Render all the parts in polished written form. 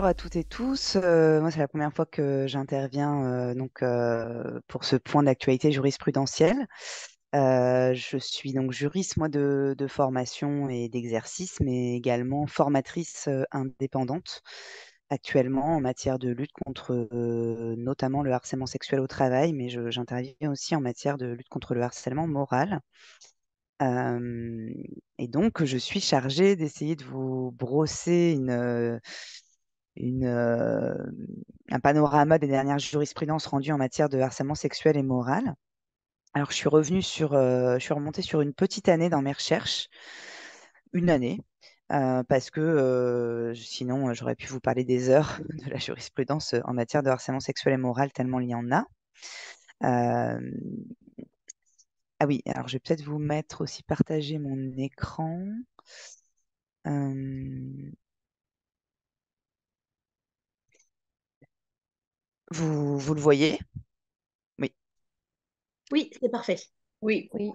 bonjour à toutes et tous. Moi, c'est la première fois que j'interviens pour ce point d'actualité jurisprudentielle. Je suis donc juriste, moi, de formation et d'exercice, mais également formatrice indépendante actuellement en matière de lutte contre notamment le harcèlement sexuel au travail, mais j'interviens aussi en matière de lutte contre le harcèlement moral. Euh, et donc, je suis chargée d'essayer de vous brosser une, euh, un panorama des dernières jurisprudences rendues en matière de harcèlement sexuel et moral. Alors, je suis remontée sur une petite année dans mes recherches, une année, parce que sinon, j'aurais pu vous parler des heures de la jurisprudence en matière de harcèlement sexuel et moral, tellement il y en a. Euh, ah oui, alors je vais peut-être vous mettre aussi partager mon écran. Euh, vous le voyez? Oui. Oui, c'est parfait. Oui, oui.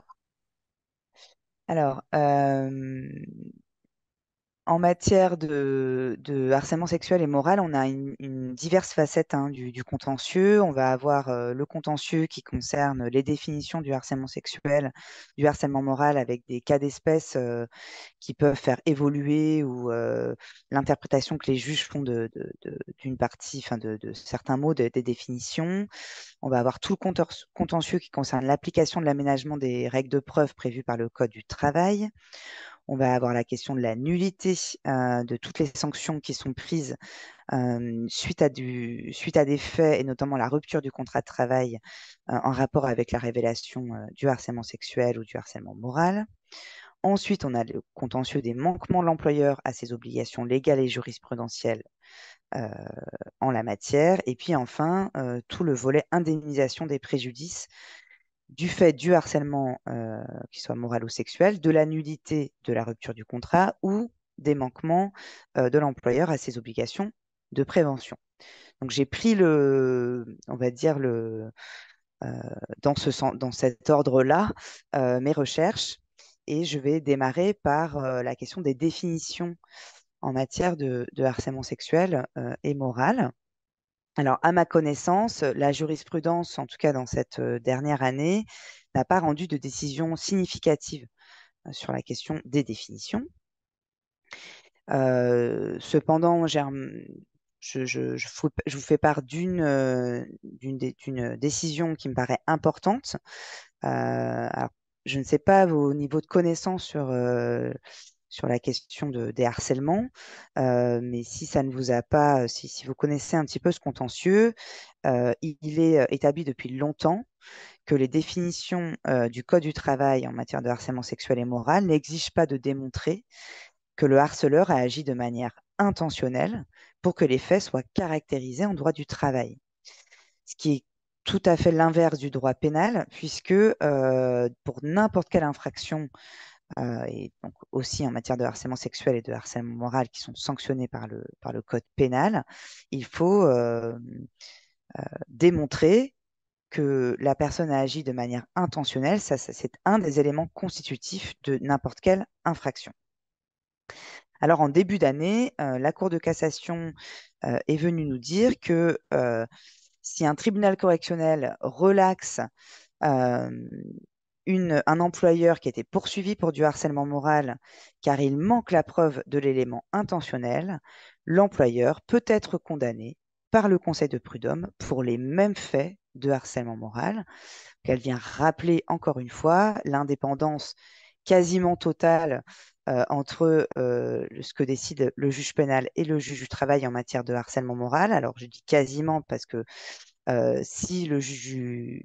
Alors, en matière de harcèlement sexuel et moral, on a une diverse facette du contentieux. On va avoir le contentieux qui concerne les définitions du harcèlement sexuel, du harcèlement moral avec des cas d'espèce qui peuvent faire évoluer ou l'interprétation que les juges font d'une partie, enfin de certains mots des définitions. On va avoir tout le contentieux qui concerne l'application de l'aménagement des règles de preuve prévues par le Code du travail. On va avoir la question de la nullité de toutes les sanctions qui sont prises suite à des faits et notamment la rupture du contrat de travail en rapport avec la révélation du harcèlement sexuel ou du harcèlement moral. Ensuite, on a le contentieux des manquements de l'employeur à ses obligations légales et jurisprudentielles euh, en la matière. Et puis enfin, tout le volet indemnisation des préjudices du fait du harcèlement, qu'il soit moral ou sexuel, de la nullité de la rupture du contrat ou des manquements de l'employeur à ses obligations de prévention. Donc j'ai pris on va dire euh, dans cet ordre-là, mes recherches et je vais démarrer par la question des définitions en matière de harcèlement sexuel et moral. Alors, à ma connaissance, la jurisprudence, en tout cas dans cette dernière année, n'a pas rendu de décision significative sur la question des définitions. Cependant, je vous fais part d'une décision qui me paraît importante. Alors, je ne sais pas vos niveaux de connaissance sur la question des harcèlements, mais si ça ne vous a pas, si vous connaissez un petit peu ce contentieux, il est établi depuis longtemps que les définitions du Code du travail en matière de harcèlement sexuel et moral n'exigent pas de démontrer que le harceleur a agi de manière intentionnelle pour que les faits soient caractérisés en droit du travail. Ce qui est tout à fait l'inverse du droit pénal, puisque pour n'importe quelle infraction, et donc aussi en matière de harcèlement sexuel et de harcèlement moral qui sont sanctionnés par le code pénal, il faut démontrer que la personne a agi de manière intentionnelle. Ça, c'est un des éléments constitutifs de n'importe quelle infraction. Alors, en début d'année, la Cour de cassation est venue nous dire que si un tribunal correctionnel relaxe euh, un employeur qui était poursuivi pour du harcèlement moral car il manque la preuve de l'élément intentionnel, l'employeur peut être condamné par le Conseil de prud'homme pour les mêmes faits de harcèlement moral, qu'elle vient rappeler encore une fois l'indépendance quasiment totale entre ce que décide le juge pénal et le juge du travail en matière de harcèlement moral. Alors, je dis quasiment parce que si le juge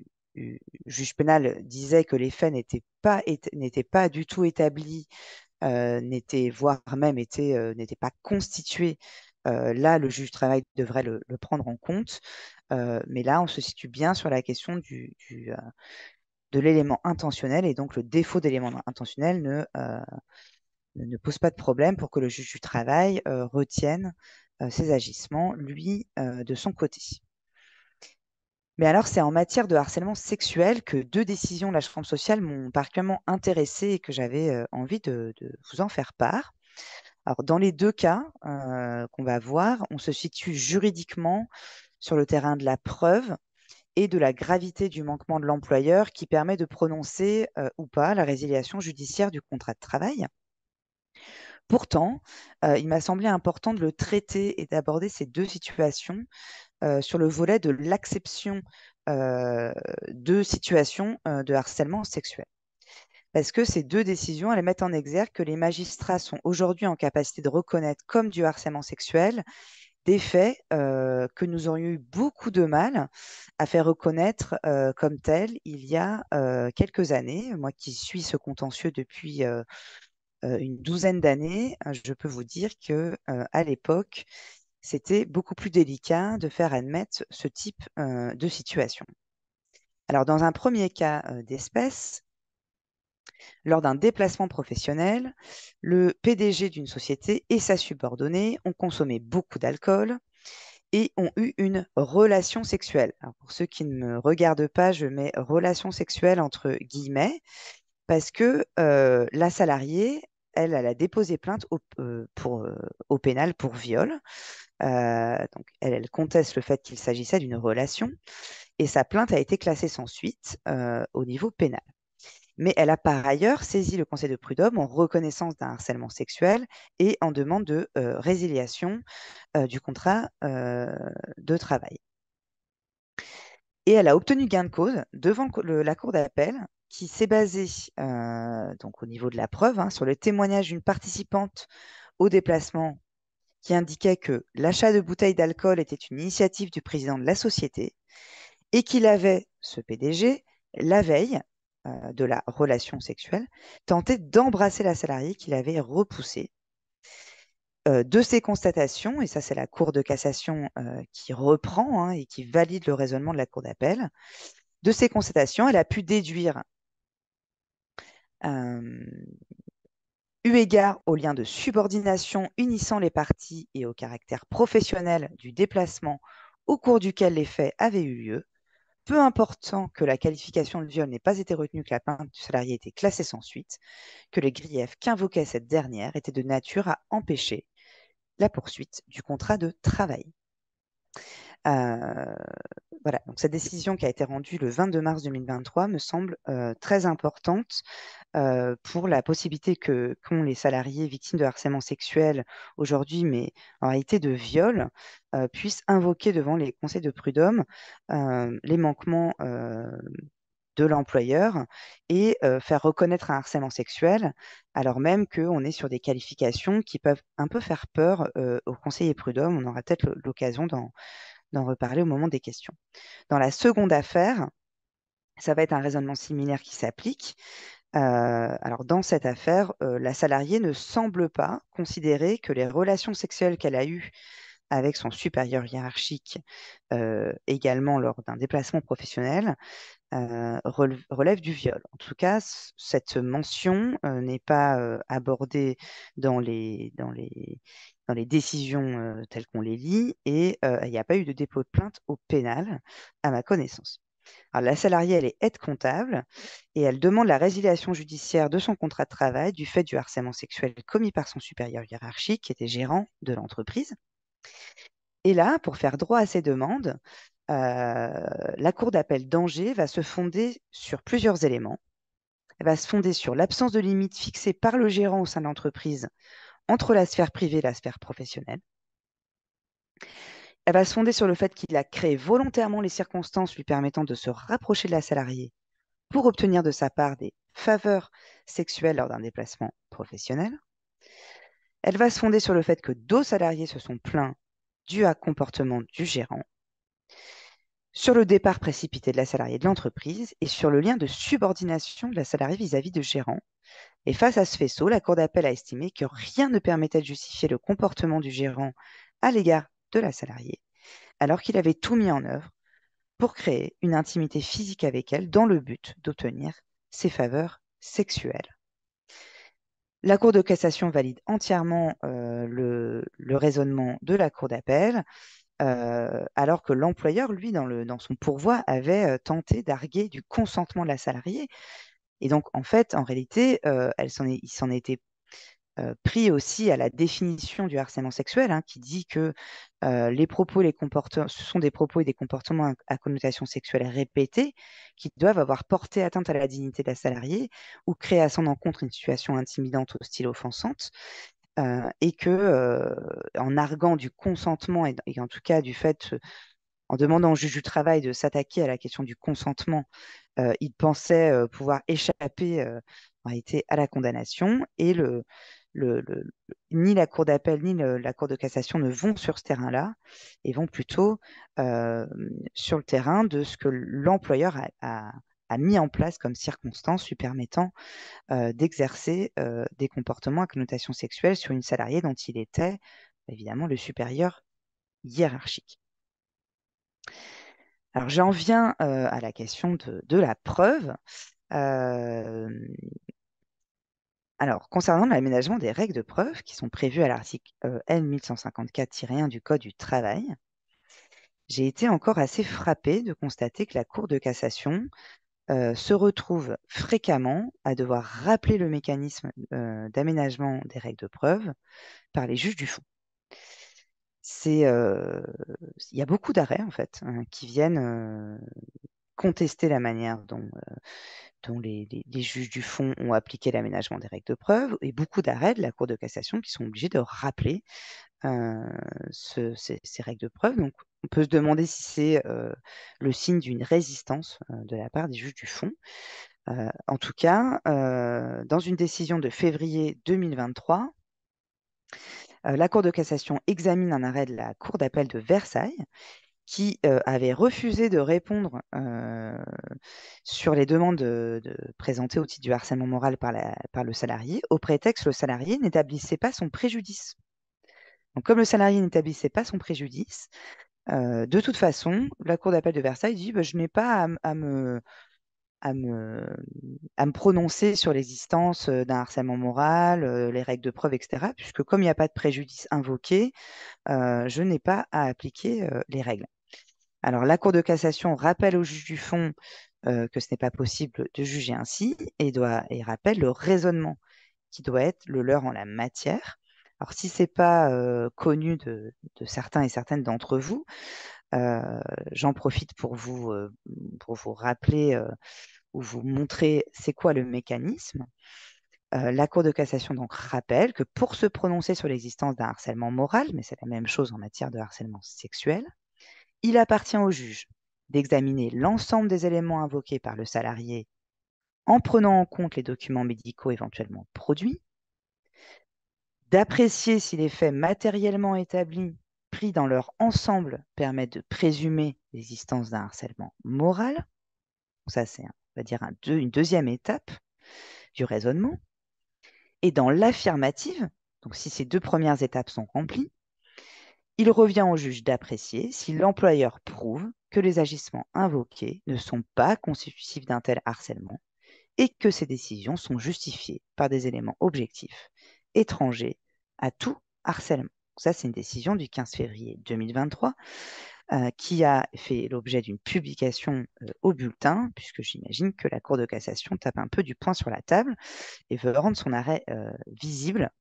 pénal disait que les faits n'étaient pas du tout établis, voire même n'étaient pas constitués, là, le juge du travail devrait le prendre en compte. Mais là, on se situe bien sur la question de l'élément intentionnel et donc le défaut d'élément intentionnel ne pose pas de problème pour que le juge du travail retienne ses agissements, lui, de son côté. Mais alors, c'est en matière de harcèlement sexuel que deux décisions de la Chambre sociale m'ont particulièrement intéressée et que j'avais envie de vous en faire part. Alors, dans les deux cas qu'on va voir, on se situe juridiquement sur le terrain de la preuve et de la gravité du manquement de l'employeur qui permet de prononcer ou pas la résiliation judiciaire du contrat de travail. Pourtant, il m'a semblé important de le traiter et d'aborder ces deux situations sur le volet de l'acception euh, de situations de harcèlement sexuel. Parce que ces deux décisions, elles mettent en exergue que les magistrats sont aujourd'hui en capacité de reconnaître comme du harcèlement sexuel des faits que nous aurions eu beaucoup de mal à faire reconnaître comme tels il y a quelques années. Moi qui suis ce contentieux depuis une douzaine d'années, je peux vous dire que à l'époque, c'était beaucoup plus délicat de faire admettre ce type de situation. Alors, dans un premier cas d'espèce, lors d'un déplacement professionnel, le PDG d'une société et sa subordonnée ont consommé beaucoup d'alcool et ont eu une relation sexuelle. Alors, pour ceux qui ne me regardent pas, je mets relation sexuelle entre guillemets parce que la salariée, elle a déposé plainte au pénal pour viol. Donc, elle conteste le fait qu'il s'agissait d'une relation et sa plainte a été classée sans suite au niveau pénal. Mais elle a par ailleurs saisi le Conseil de prud'homme en reconnaissance d'un harcèlement sexuel et en demande de résiliation du contrat de travail. Et elle a obtenu gain de cause devant la Cour d'appel qui s'est basée donc au niveau de la preuve sur le témoignage d'une participante au déplacement qui indiquait que l'achat de bouteilles d'alcool était une initiative du président de la société et qu'il avait, ce PDG, la veille de la relation sexuelle, tenté d'embrasser la salariée qu'il avait repoussée. De ces constatations, et ça c'est la Cour de cassation qui reprend et qui valide le raisonnement de la Cour d'appel, de ces constatations, elle a pu déduire, eu égard au lien de subordination unissant les parties et au caractère professionnel du déplacement au cours duquel les faits avaient eu lieu, peu important que la qualification de viol n'ait pas été retenue, que la plainte du salarié était classée sans suite, que les griefs qu'invoquait cette dernière étaient de nature à empêcher la poursuite du contrat de travail. Voilà, donc cette décision qui a été rendue le 22 mars 2023 me semble très importante pour la possibilité qu'ont les salariés victimes de harcèlement sexuel aujourd'hui, mais en réalité de viol, puissent invoquer devant les conseils de prud'homme les manquements de l'employeur et faire reconnaître un harcèlement sexuel, alors même qu'on est sur des qualifications qui peuvent un peu faire peur aux conseillers prud'homme. On aura peut-être l'occasion d'en reparler au moment des questions. Dans la seconde affaire, ça va être un raisonnement similaire qui s'applique. Alors, dans cette affaire, la salariée ne semble pas considérer que les relations sexuelles qu'elle a eues avec son supérieur hiérarchique, également lors d'un déplacement professionnel, relève du viol. En tout cas, cette mention n'est pas abordée dans les décisions telles qu'on les lit et il n'y a pas eu de dépôt de plainte au pénal, à ma connaissance. Alors, la salariée, elle est aide comptable et elle demande la résiliation judiciaire de son contrat de travail du fait du harcèlement sexuel commis par son supérieur hiérarchique, qui était gérant de l'entreprise. Et là, pour faire droit à ces demandes, la Cour d'appel d'Angers va se fonder sur plusieurs éléments. Elle va se fonder sur l'absence de limite fixée par le gérant au sein de l'entreprise entre la sphère privée et la sphère professionnelle. Elle va se fonder sur le fait qu'il a créé volontairement les circonstances lui permettant de se rapprocher de la salariée pour obtenir de sa part des faveurs sexuelles lors d'un déplacement professionnel. Elle va se fonder sur le fait que d'autres salariés se sont plaints dû à comportement du gérant, sur le départ précipité de la salariée de l'entreprise et sur le lien de subordination de la salariée vis-à-vis de gérant. Et face à ce faisceau, la Cour d'appel a estimé que rien ne permettait de justifier le comportement du gérant à l'égard de la salariée, alors qu'il avait tout mis en œuvre pour créer une intimité physique avec elle dans le but d'obtenir ses faveurs sexuelles. La Cour de cassation valide entièrement le raisonnement de la Cour d'appel, alors que l'employeur, lui, dans son pourvoi, avait tenté d'arguer du consentement de la salariée. Et donc, en fait, en réalité, il s'en était pris aussi à la définition du harcèlement sexuel, hein, qui dit que les propos, les comportements, ce sont des propos et des comportements à connotation sexuelle répétés qui doivent avoir porté atteinte à la dignité de la salariée ou créé à son encontre une situation intimidante, hostile, offensante, et que en arguant du consentement et en tout cas du fait, en demandant au juge du travail de s'attaquer à la question du consentement, il pensait pouvoir échapper en réalité à la condamnation et ni la Cour d'appel ni la Cour de cassation ne vont sur ce terrain-là et vont plutôt sur le terrain de ce que l'employeur a mis en place comme circonstance lui permettant d'exercer des comportements à connotation sexuelle sur une salariée dont il était évidemment le supérieur hiérarchique. Alors j'en viens à la question de la preuve. Euh, alors, concernant l'aménagement des règles de preuve qui sont prévues à l'article L 1154-1 du Code du travail, j'ai été encore assez frappée de constater que la Cour de cassation se retrouve fréquemment à devoir rappeler le mécanisme d'aménagement des règles de preuve par les juges du fond. Il y a beaucoup d'arrêts en fait qui viennent contester la manière dont les juges du fond ont appliqué l'aménagement des règles de preuve et beaucoup d'arrêts de la Cour de cassation qui sont obligés de rappeler ces règles de preuve. Donc, on peut se demander si c'est le signe d'une résistance de la part des juges du fond. En tout cas, dans une décision de février 2023, la Cour de cassation examine un arrêt de la Cour d'appel de Versailles qui avait refusé de répondre sur les demandes présentées au titre du harcèlement moral par le salarié, au prétexte que le salarié n'établissait pas son préjudice. Donc, comme le salarié n'établissait pas son préjudice, de toute façon, la Cour d'appel de Versailles dit bah, je n'ai pas à me prononcer sur l'existence d'un harcèlement moral, les règles de preuve, etc., puisque comme il n'y a pas de préjudice invoqué, je n'ai pas à appliquer les règles. Alors, la Cour de cassation rappelle au juge du fond que ce n'est pas possible de juger ainsi et rappelle le raisonnement qui doit être le leur en la matière. Alors, si ce n'est pas connu de certains et certaines d'entre vous, j'en profite pour vous rappeler ou vous montrer c'est quoi le mécanisme. La Cour de cassation donc rappelle que pour se prononcer sur l'existence d'un harcèlement moral, mais c'est la même chose en matière de harcèlement sexuel, il appartient au juge d'examiner l'ensemble des éléments invoqués par le salarié en prenant en compte les documents médicaux éventuellement produits, d'apprécier si les faits matériellement établis pris dans leur ensemble permettent de présumer l'existence d'un harcèlement moral. Ça, c'est, on va dire, une deuxième étape du raisonnement. Et dans l'affirmative, donc si ces deux premières étapes sont remplies, il revient au juge d'apprécier si l'employeur prouve que les agissements invoqués ne sont pas constitutifs d'un tel harcèlement et que ces décisions sont justifiées par des éléments objectifs étrangers à tout harcèlement. Ça, c'est une décision du 15 février 2023 qui a fait l'objet d'une publication au bulletin, puisque j'imagine que la Cour de cassation tape un peu du poing sur la table et veut rendre son arrêt visible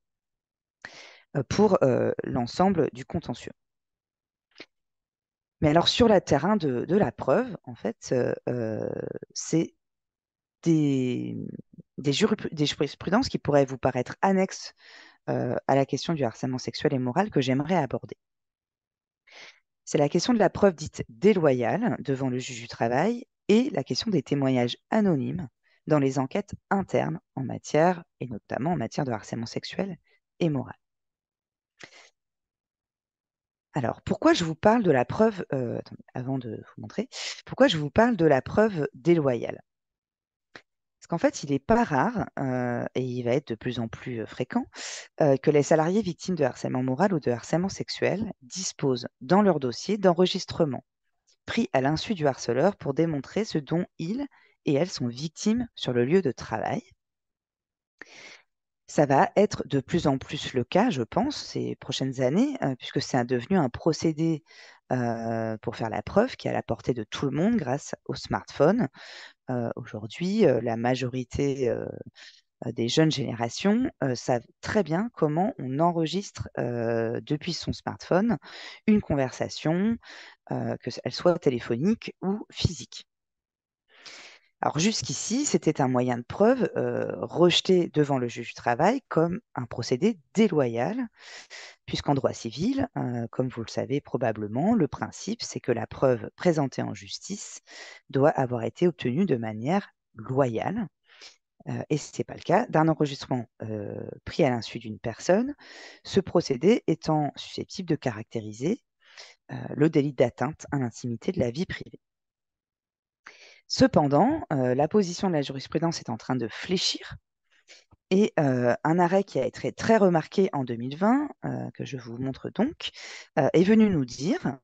pour l'ensemble du contentieux. Mais alors, sur le terrain de la preuve, en fait, c'est des jurisprudences qui pourraient vous paraître annexes à la question du harcèlement sexuel et moral que j'aimerais aborder. C'est la question de la preuve dite déloyale devant le juge du travail et la question des témoignages anonymes dans les enquêtes internes en matière, et notamment en matière de harcèlement sexuel et moral. Alors, pourquoi je vous parle de la preuve, attendez, avant de vous montrer, pourquoi je vous parle de la preuve déloyale? Parce qu'en fait, il n'est pas rare, et il va être de plus en plus fréquent, que les salariés victimes de harcèlement moral ou de harcèlement sexuel disposent dans leur dossier d'enregistrements pris à l'insu du harceleur pour démontrer ce dont ils et elles sont victimes sur le lieu de travail. Ça va être de plus en plus le cas, je pense, ces prochaines années, puisque c'est devenu un procédé pour faire la preuve qui est à la portée de tout le monde grâce au smartphone. Aujourd'hui, la majorité des jeunes générations savent très bien comment on enregistre depuis son smartphone une conversation, qu'elle soit téléphonique ou physique. Alors jusqu'ici, c'était un moyen de preuve rejeté devant le juge du travail comme un procédé déloyal, puisqu'en droit civil, comme vous le savez probablement, le principe, c'est que la preuve présentée en justice doit avoir été obtenue de manière loyale. Et ce n'est pas le cas d'un enregistrement pris à l'insu d'une personne, ce procédé étant susceptible de caractériser le délit d'atteinte à l'intimité de la vie privée. Cependant, la position de la jurisprudence est en train de fléchir et un arrêt qui a été très remarqué en 2020, que je vous montre donc, est venu nous dire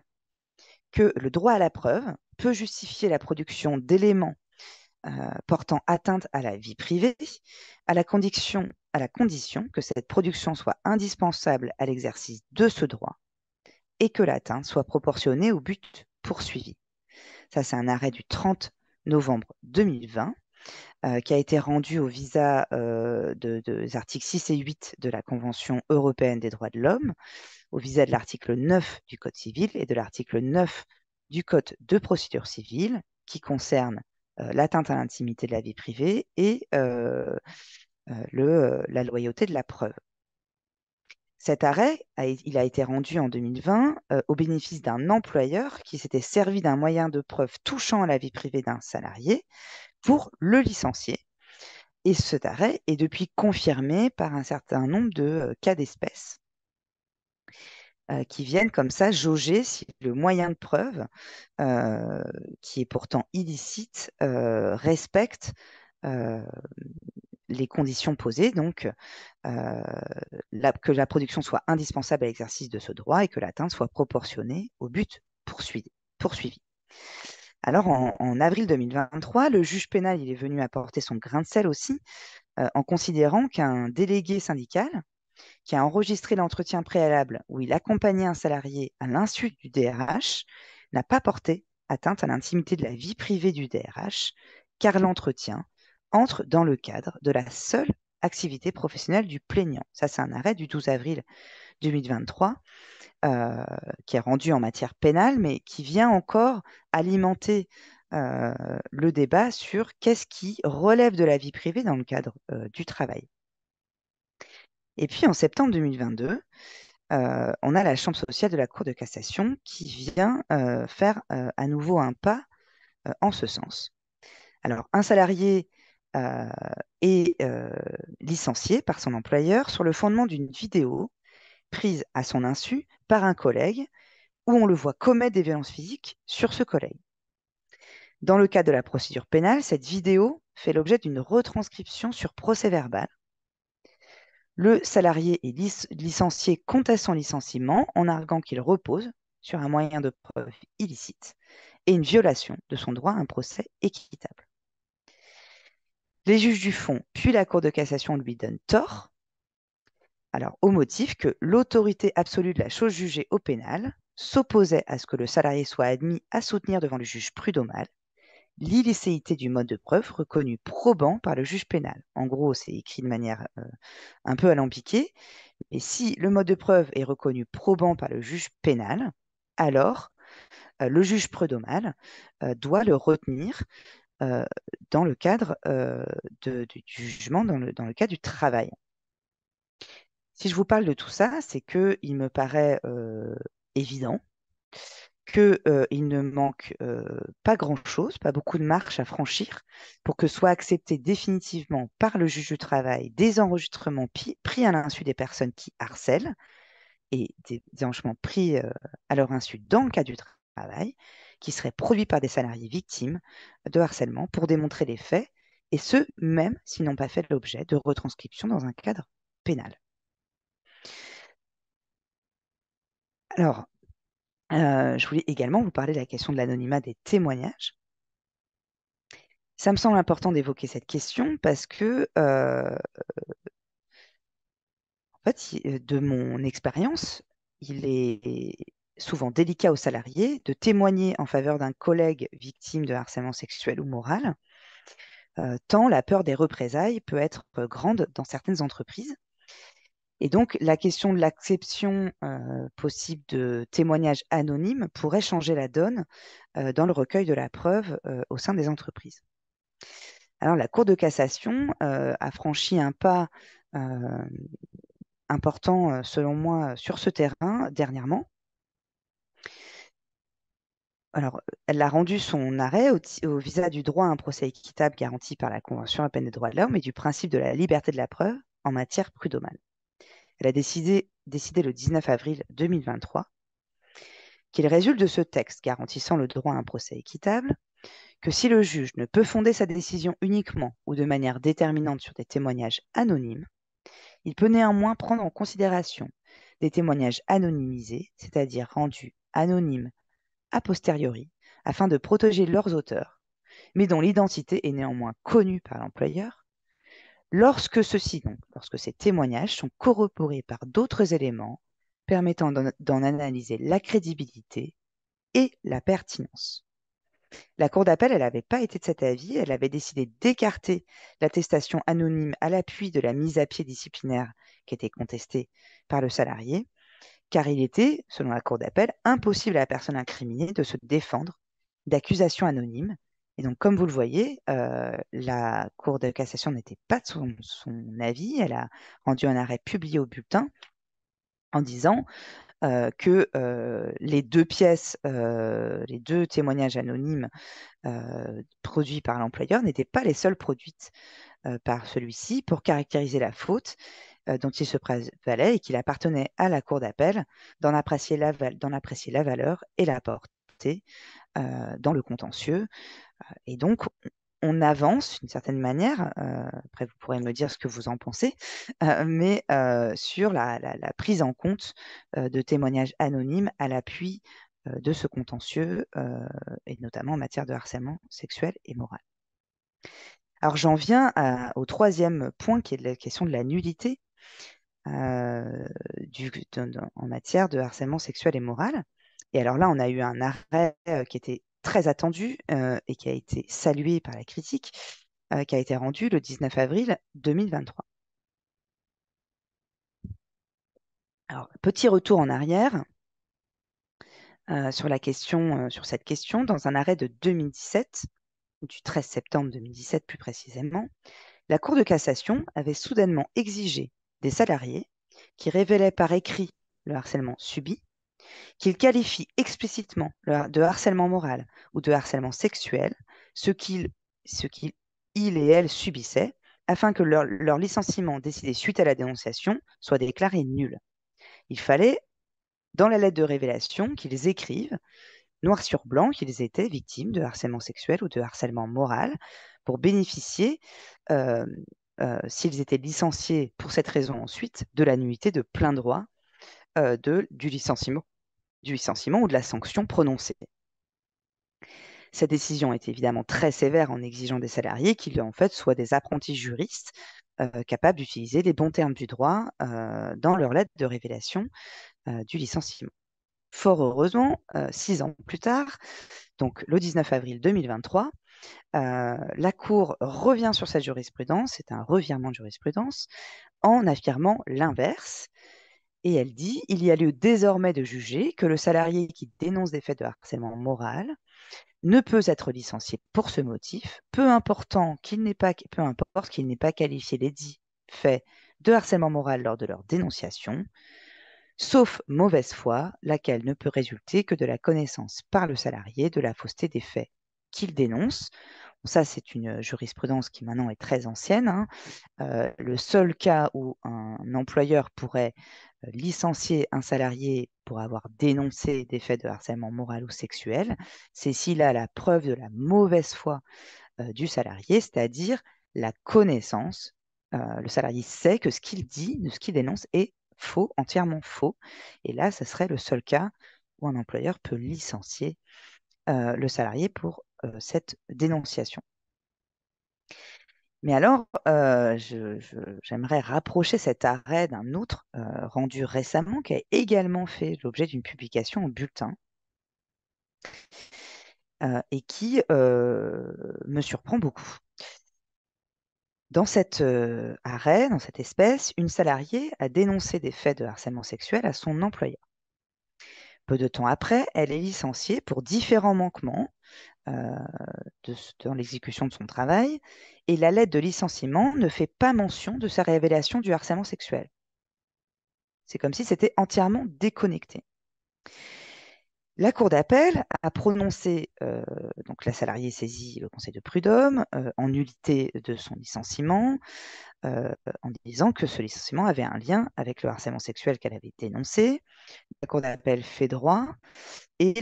que le droit à la preuve peut justifier la production d'éléments portant atteinte à la vie privée, à la condition que cette production soit indispensable à l'exercice de ce droit et que l'atteinte soit proportionnée au but poursuivi. Ça, c'est un arrêt du 30 novembre 2020 qui a été rendu au visa des articles 6 et 8 de la Convention européenne des droits de l'homme, au visa de l'article 9 du Code civil et de l'article 9 du Code de procédure civile, qui concerne l'atteinte à l'intimité de la vie privée et la loyauté de la preuve. Cet arrêt, il a été rendu en 2020 au bénéfice d'un employeur qui s'était servi d'un moyen de preuve touchant à la vie privée d'un salarié pour le licencier. Et cet arrêt est depuis confirmé par un certain nombre de cas d'espèce qui viennent comme ça jauger si le moyen de preuve, qui est pourtant illicite, respecte les conditions posées, donc que la production soit indispensable à l'exercice de ce droit et que l'atteinte soit proportionnée au but poursuivi. Alors, en avril 2023, le juge pénal il est venu apporter son grain de sel aussi, en considérant qu'un délégué syndical qui a enregistré l'entretien préalable où il accompagnait un salarié à l'insu du DRH n'a pas porté atteinte à l'intimité de la vie privée du DRH, car l'entretien entre dans le cadre de la seule activité professionnelle du plaignant. Ça, c'est un arrêt du 12 avril 2023 qui est rendu en matière pénale, mais qui vient encore alimenter le débat sur qu'est-ce qui relève de la vie privée dans le cadre du travail. Et puis en septembre 2022, on a la Chambre sociale de la Cour de cassation qui vient faire à nouveau un pas en ce sens. Alors, un salarié est licencié par son employeur sur le fondement d'une vidéo prise à son insu par un collègue où on le voit commettre des violences physiques sur ce collègue. Dans le cadre de la procédure pénale, cette vidéo fait l'objet d'une retranscription sur procès-verbal. Le salarié est licencié contre son licenciement en arguant qu'il repose sur un moyen de preuve illicite et une violation de son droit à un procès équitable. Les juges du fond, puis la Cour de cassation lui donnent tort, alors au motif que l'autorité absolue de la chose jugée au pénal s'opposait à ce que le salarié soit admis à soutenir devant le juge prud'homal l'illicéité du mode de preuve reconnu probant par le juge pénal. En gros, c'est écrit de manière un peu alambiquée, mais si le mode de preuve est reconnu probant par le juge pénal, alors le juge prud'homal doit le retenir dans le cadre du jugement, dans le cadre du travail. Si je vous parle de tout ça, c'est qu'il me paraît évident qu'il ne manque pas grand-chose, pas beaucoup de marches à franchir pour que soient acceptés définitivement par le juge du travail des enregistrements pris à l'insu des personnes qui harcèlent et des enregistrements pris à leur insu dans le cas du travail, qui seraient produits par des salariés victimes de harcèlement pour démontrer les faits, et ce, même s'ils n'ont pas fait l'objet de retranscription dans un cadre pénal. Alors, je voulais également vous parler de la question de l'anonymat des témoignages. Ça me semble important d'évoquer cette question parce que, en fait, de mon expérience, il est souvent délicat aux salariés de témoigner en faveur d'un collègue victime de harcèlement sexuel ou moral tant la peur des représailles peut être grande dans certaines entreprises. Et donc, la question de l'acception possible de témoignages anonymes pourrait changer la donne dans le recueil de la preuve au sein des entreprises. Alors, la Cour de cassation a franchi un pas important, selon moi, sur ce terrain dernièrement. Alors, elle a rendu son arrêt au visa du droit à un procès équitable garanti par la Convention européenne des droits de l'homme et du principe de la liberté de la preuve en matière prud'homale. Elle a décidé le 19 avril 2023 qu'il résulte de ce texte garantissant le droit à un procès équitable que si le juge ne peut fonder sa décision uniquement ou de manière déterminante sur des témoignages anonymes, il peut néanmoins prendre en considération des témoignages anonymisés, c'est-à-dire rendus anonymes a posteriori, afin de protéger leurs auteurs, mais dont l'identité est néanmoins connue par l'employeur, lorsque ces témoignages sont corroborés par d'autres éléments permettant d'en analyser la crédibilité et la pertinence. La Cour d'appel, elle n'avait pas été de cet avis, elle avait décidé d'écarter l'attestation anonyme à l'appui de la mise à pied disciplinaire qui était contestée par le salarié, car il était, selon la Cour d'appel, impossible à la personne incriminée de se défendre d'accusations anonymes. Et donc, comme vous le voyez, la Cour de cassation n'était pas de son avis, elle a rendu un arrêt publié au bulletin en disant que les deux pièces, les deux témoignages anonymes produits par l'employeur n'étaient pas les seules produites par celui-ci pour caractériser la faute dont il se prévalait et qu'il appartenait à la Cour d'appel d'en apprécier la valeur et la portée dans le contentieux. Et donc, on avance d'une certaine manière, après vous pourrez me dire ce que vous en pensez, mais sur la prise en compte de témoignages anonymes à l'appui de ce contentieux, et notamment en matière de harcèlement sexuel et moral. Alors j'en viens au troisième point qui est la question de la nullité en matière de harcèlement sexuel et moral. Et alors là, on a eu un arrêt qui était très attendu et qui a été salué par la critique, qui a été rendu le 19 avril 2023. Alors, petit retour en arrière sur cette question, dans un arrêt de 2017, du 13 septembre 2017 plus précisément, la Cour de cassation avait soudainement exigé des salariés qui révélaient par écrit le harcèlement subi qu'ils qualifient explicitement de harcèlement moral ou de harcèlement sexuel ce qu'ils ils et elles subissaient, afin que leur licenciement décidé suite à la dénonciation soit déclaré nul. Il fallait, dans la lettre de révélation, qu'ils écrivent, noir sur blanc, qu'ils étaient victimes de harcèlement sexuel ou de harcèlement moral pour bénéficier, euh, s'ils étaient licenciés pour cette raison ensuite, de la nullité de plein droit du licenciement ou de la sanction prononcée. Cette décision est évidemment très sévère en exigeant des salariés qu'ils en fait soient des apprentis juristes capables d'utiliser les bons termes du droit dans leur lettre de révélation du licenciement. Fort heureusement, 6 ans plus tard, donc le 19 avril 2023, la Cour revient sur cette jurisprudence, c'est un revirement de jurisprudence, en affirmant l'inverse. Et elle dit, il y a lieu désormais de juger que le salarié qui dénonce des faits de harcèlement moral ne peut être licencié pour ce motif, peu importe qu'il n'ait pas qualifié les dits faits de harcèlement moral lors de leur dénonciation, sauf mauvaise foi, laquelle ne peut résulter que de la connaissance par le salarié de la fausseté des faits qu'il dénonce. Bon, ça, c'est une jurisprudence qui maintenant est très ancienne, hein. Le seul cas où un employeur pourrait licencier un salarié pour avoir dénoncé des faits de harcèlement moral ou sexuel, c'est s'il a la preuve de la mauvaise foi du salarié, c'est-à-dire la connaissance. Le salarié sait que ce qu'il dit, ce qu'il dénonce est faux, entièrement faux. Et là, ce serait le seul cas où un employeur peut licencier le salarié pour cette dénonciation. Mais alors, j'aimerais rapprocher cet arrêt d'un autre rendu récemment qui a également fait l'objet d'une publication en bulletin et qui me surprend beaucoup. Dans cet arrêt, dans cette espèce, une salariée a dénoncé des faits de harcèlement sexuel à son employeur. Peu de temps après, elle est licenciée pour différents manquements euh, dans l'exécution de son travail, et la lettre de licenciement ne fait pas mention de sa révélation du harcèlement sexuel. C'est comme si c'était entièrement déconnecté. La Cour d'appel a prononcé, donc la salariée saisit le Conseil de prud'homme en nullité de son licenciement, euh, en disant que ce licenciement avait un lien avec le harcèlement sexuel qu'elle avait dénoncé. La Cour d'appel fait droit et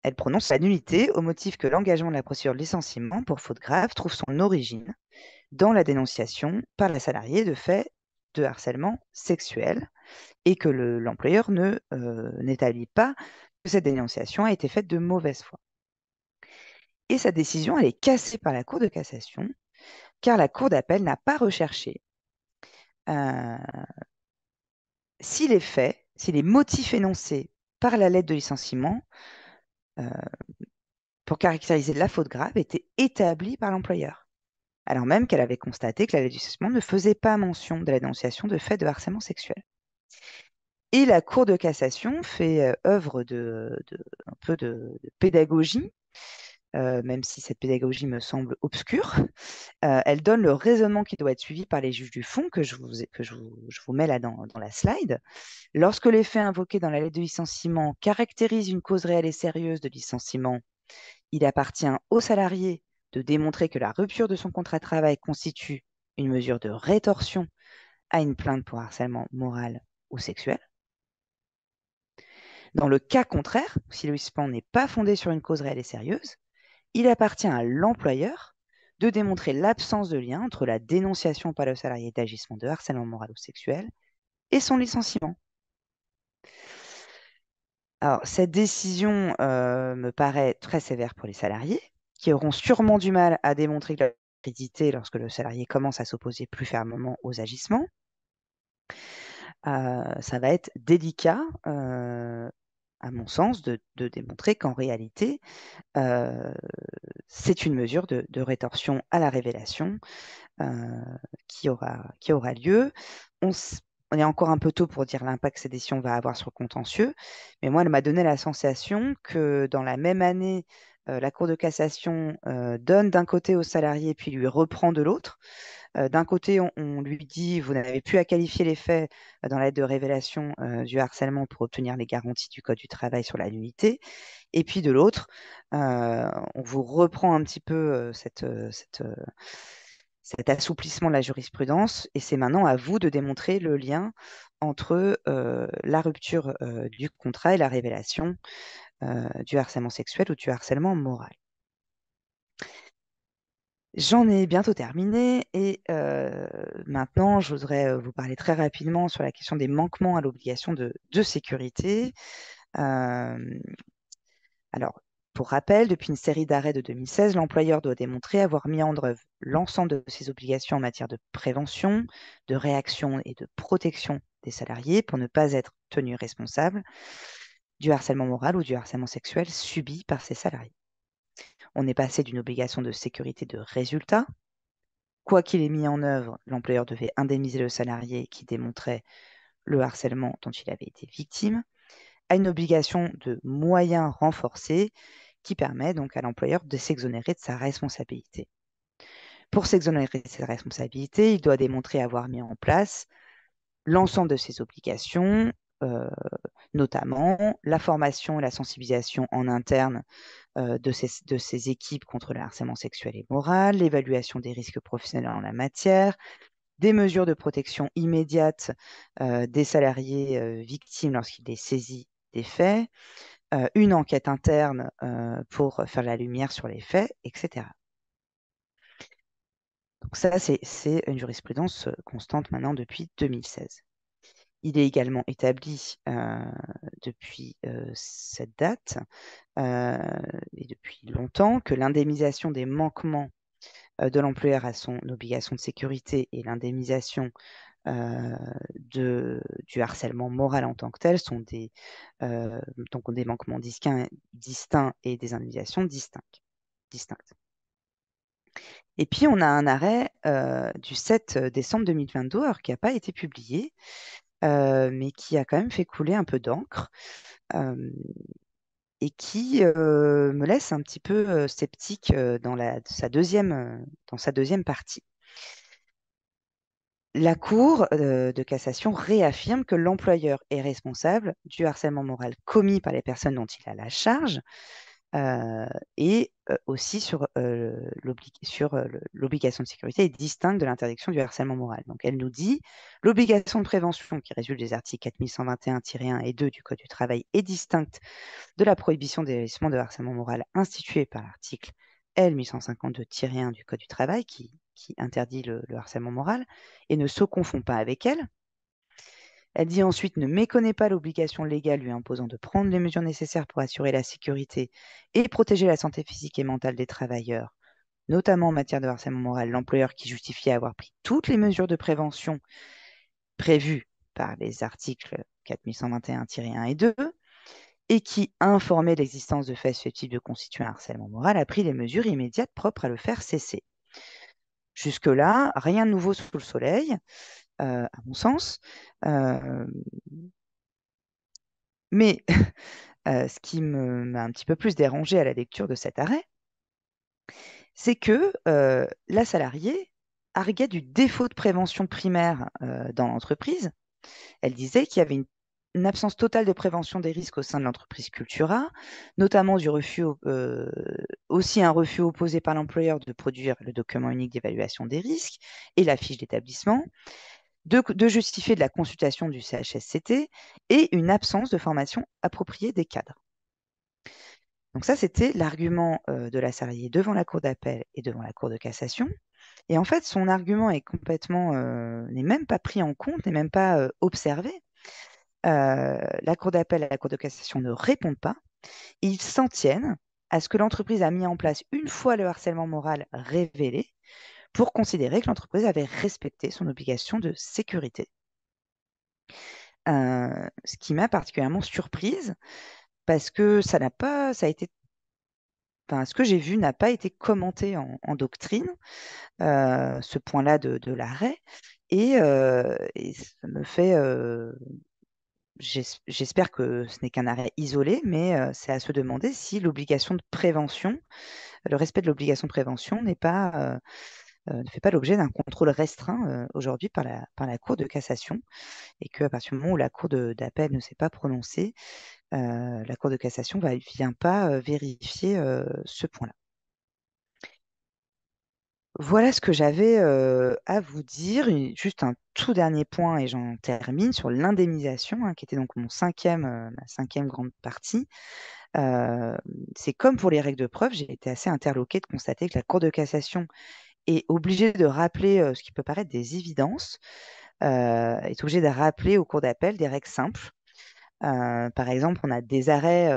elle prononce la nullité au motif que l'engagement de la procédure de licenciement pour faute grave trouve son origine dans la dénonciation par la salariée de faits de harcèlement sexuel et que l'employeur n'établit pas que cette dénonciation a été faite de mauvaise foi. Et sa décision, elle est cassée par la Cour de cassation, car la Cour d'appel n'a pas recherché euh, si les faits, si les motifs énoncés par la lettre de licenciement euh, pour caractériser la faute grave étaient établis par l'employeur, alors même qu'elle avait constaté que la lettre de licenciement ne faisait pas mention de la dénonciation de faits de harcèlement sexuel. Et la Cour de cassation fait œuvre un peu de pédagogie, même si cette pédagogie me semble obscure. Elle donne le raisonnement qui doit être suivi par les juges du fond, je vous mets là dans la slide. Lorsque les faits invoqués dans la lettre de licenciement caractérisent une cause réelle et sérieuse de licenciement, il appartient au salarié de démontrer que la rupture de son contrat de travail constitue une mesure de rétorsion à une plainte pour harcèlement moral ou sexuel. Dans le cas contraire, si le licenciement n'est pas fondé sur une cause réelle et sérieuse, il appartient à l'employeur de démontrer l'absence de lien entre la dénonciation par le salarié d'agissement de harcèlement moral ou sexuel et son licenciement. Alors, cette décision me paraît très sévère pour les salariés, qui auront sûrement du mal à démontrer leur crédité lorsque le salarié commence à s'opposer plus fermement aux agissements. Ça va être délicat, à mon sens, de démontrer qu'en réalité, euh, c'est une mesure de rétorsion à la révélation qui aura lieu. On est encore un peu tôt pour dire l'impact que cette décision va avoir sur le contentieux, mais moi, elle m'a donné la sensation que dans la même année, la Cour de cassation donne d'un côté au salarié puis lui reprend de l'autre. D'un côté, on lui dit, vous n'avez plus à qualifier les faits dans l'aide de révélation du harcèlement pour obtenir les garanties du Code du travail sur la nullité. Et puis de l'autre, on vous reprend un petit peu cet assouplissement de la jurisprudence, et c'est maintenant à vous de démontrer le lien entre la rupture du contrat et la révélation du harcèlement sexuel ou du harcèlement moral. J'en ai bientôt terminé et maintenant, je voudrais vous parler très rapidement sur la question des manquements à l'obligation de sécurité. Euh, alors, pour rappel, depuis une série d'arrêts de 2016, l'employeur doit démontrer avoir mis en œuvre l'ensemble de ses obligations en matière de prévention, de réaction et de protection des salariés pour ne pas être tenu responsable du harcèlement moral ou du harcèlement sexuel subi par ses salariés. On est passé d'une obligation de sécurité de résultat. Quoi qu'il ait mis en œuvre, l'employeur devait indemniser le salarié qui démontrait le harcèlement dont il avait été victime, à une obligation de moyens renforcés qui permet donc à l'employeur de s'exonérer de sa responsabilité. Pour s'exonérer de sa responsabilité, il doit démontrer avoir mis en place l'ensemble de ses obligations, euh, notamment la formation et la sensibilisation en interne de ses équipes contre le harcèlement sexuel et moral, l'évaluation des risques professionnels en la matière, des mesures de protection immédiate des salariés victimes lorsqu'il est saisi des faits, une enquête interne pour faire la lumière sur les faits, etc. Donc ça, c'est une jurisprudence constante maintenant depuis 2016. Il est également établi depuis cette date et depuis longtemps que l'indemnisation des manquements de l'employeur à son obligation de sécurité et l'indemnisation du harcèlement moral en tant que tel sont donc des manquements distincts et des indemnisations distinctes. Et puis, on a un arrêt du 7 décembre 2022, alors qui n'a pas été publié, mais qui a quand même fait couler un peu d'encre euh, et qui me laisse un petit peu sceptique dans sa deuxième partie. La Cour de cassation réaffirme que l'employeur est responsable du harcèlement moral commis par les personnes dont il a la charge et aussi sur l'obligation de sécurité est distincte de l'interdiction du harcèlement moral. Donc elle nous dit l'obligation de prévention qui résulte des articles 4121-1 et 2 du Code du travail est distincte de la prohibition des agissements de harcèlement moral instituée par l'article L 1152-1 du Code du travail qui interdit le harcèlement moral et ne se confond pas avec elle. Elle dit ensuite ne méconnaît pas l'obligation légale lui imposant de prendre les mesures nécessaires pour assurer la sécurité et protéger la santé physique et mentale des travailleurs, notamment en matière de harcèlement moral, l'employeur qui justifie avoir pris toutes les mesures de prévention prévues par les articles 4121-1 et 2 et qui, informé de l'existence de faits susceptibles de constituer un harcèlement moral, a pris les mesures immédiates propres à le faire cesser. Jusque-là, rien de nouveau sous le soleil, à mon sens. Euh, mais ce qui m'a un petit peu plus dérangé à la lecture de cet arrêt, c'est que la salariée arguait du défaut de prévention primaire dans l'entreprise. Elle disait qu'il y avait une absence totale de prévention des risques au sein de l'entreprise Cultura, notamment aussi un refus opposé par l'employeur de produire le document unique d'évaluation des risques et la fiche d'établissement, de justifier de la consultation du CHSCT et une absence de formation appropriée des cadres. Donc ça, c'était l'argument de la salariée devant la Cour d'appel et devant la Cour de cassation. Et en fait, son argument est complètement, n'est même pas pris en compte, n'est même pas observé. La Cour d'appel et la Cour de cassation ne répondent pas. Ils s'en tiennent à ce que l'entreprise a mis en place une fois le harcèlement moral révélé pour considérer que l'entreprise avait respecté son obligation de sécurité. Ce qui m'a particulièrement surprise parce que ça a été, enfin, ce que j'ai vu n'a pas été commenté en doctrine, ce point-là de l'arrêt, et ça me fait, j'espère que ce n'est qu'un arrêt isolé, mais c'est à se demander si l'obligation de prévention, le respect de l'obligation de prévention ne fait pas l'objet d'un contrôle restreint aujourd'hui par la Cour de cassation, et qu'à partir du moment où la Cour d'appel ne s'est pas prononcée, la Cour de cassation ne vient pas vérifier ce point-là. Voilà ce que j'avais à vous dire. Juste un tout dernier point et j'en termine sur l'indemnisation, qui était donc ma cinquième grande partie. Euh, c'est comme pour les règles de preuve, j'ai été assez interloquée de constater que la Cour de cassation est obligée de rappeler ce qui peut paraître des évidences, est obligée de rappeler aux cours d'appel des règles simples. Par exemple, on a des arrêts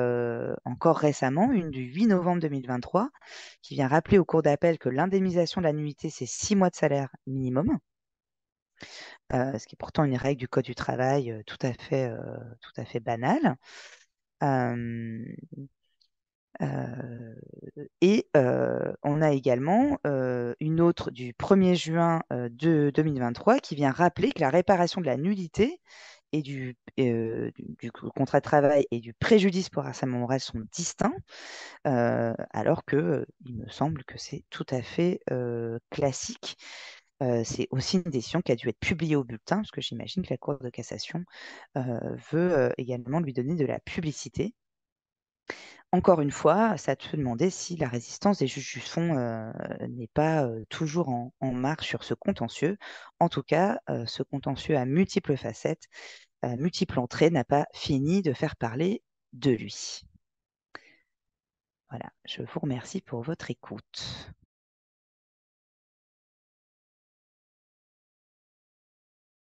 encore récemment, une du 8 novembre 2023, qui vient rappeler aux cours d'appel que l'indemnisation de la nullité, c'est 6 mois de salaire minimum, ce qui est pourtant une règle du Code du travail tout à fait banale. Euh, euh, et on a également une autre du 1er juin de 2023 qui vient rappeler que la réparation de la nullité et du contrat de travail et du préjudice pour harcèlement moral sont distincts, alors que il me semble que c'est tout à fait classique. C'est aussi une décision qui a dû être publiée au bulletin, parce que j'imagine que la Cour de cassation veut également lui donner de la publicité. Encore une fois, ça te fait demander si la résistance des juges du fond n'est pas toujours en marche sur ce contentieux. En tout cas, ce contentieux a multiples facettes, multiples entrées, n'a pas fini de faire parler de lui. Voilà, je vous remercie pour votre écoute.